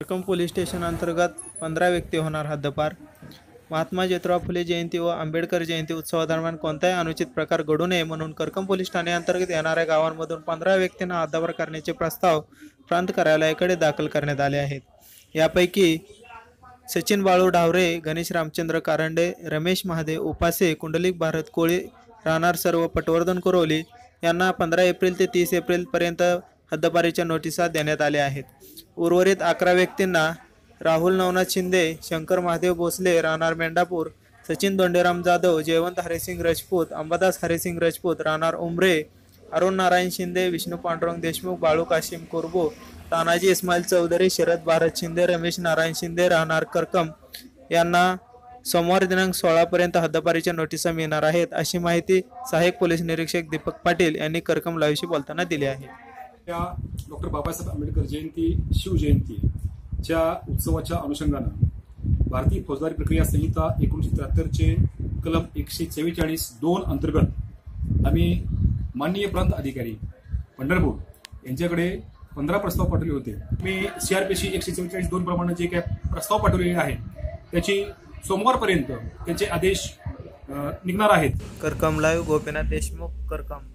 करकम police station अंतर्गत 15 व्यक्ती होणार हद्दपार। महात्मा ज्योतिराव फुले जयंती व आंबेडकर जयंती उत्सवादरम्यान कोणताही अनुचित प्रकार घडू नये म्हणून करकम पोलीस ठाणे अंतर्गत येणाऱ्या गावांमधून 15 व्यक्तींना हद्दपार करण्याचे प्रस्ताव प्रांत कार्यालयाकडे दाखल करण्यात आले आहेत। यापैकी सचिन बाळू ढावरे, गणेश रामचंद्र कारंडे, रमेश महादेव उपासे, कुंडलिक भारत कोळी राहणार सर्व पटवर्धन कुरोली यांना 15 एप्रिल ते 30 एप्रिल पर्यंत हद्दपारीच्या नोटिसा देण्यात आल्या आहेत। उर्वरित 11 व्यक्तींना राहुल नवनाथ शिंदे, शंकर महादेव भोसले राहणार मेंढापूर, सचिन दोंडेराम जाधव, जयवंत हरेसिंग राजपूत, अंबादास हरेसिंग राजपूत राहणार उमरे, अरुण नारायण शिंदे, विष्णू पांडुरंग देशमुख, बाळू काशिम कुरबो, तानाजी इस्माईल चौधरी, शरद भारत शिंदे, रमेश नारायण शिंदे राहणार करकम यांना सोमवार दिनांक 16 पर्यंत हद्दपारीच्या नोटिसा मिळणार आहेत, अशी माहिती सहाय्यक पोलीस निरीक्षक दीपक पाटील यांनी करकम लाईव्हशी बोलताना दिली आहे। डॉक्टर बाबासाहेब आंबेडकर जयंती शिवजयंतीच्या उत्सवाच्या अनुषंगाने भारतीय फौजदारी प्रक्रिया संहिता 1973 चे कलम 144(2) अंतर्गत आम्ही माननीय प्रांत अधिकारी पंढरपूर यांच्याकडे 15 प्रस्ताव पाठवले होते। मी सीआरपीसी 144(2) प्रमाणे जे काही प्रस्ताव पाठवलेले आहेत त्याची सोमवारपर्यंत त्यांचे आदेश निघणार आहेत। करकम लाईव्ह गोपीनाथ देशमुख, करकम।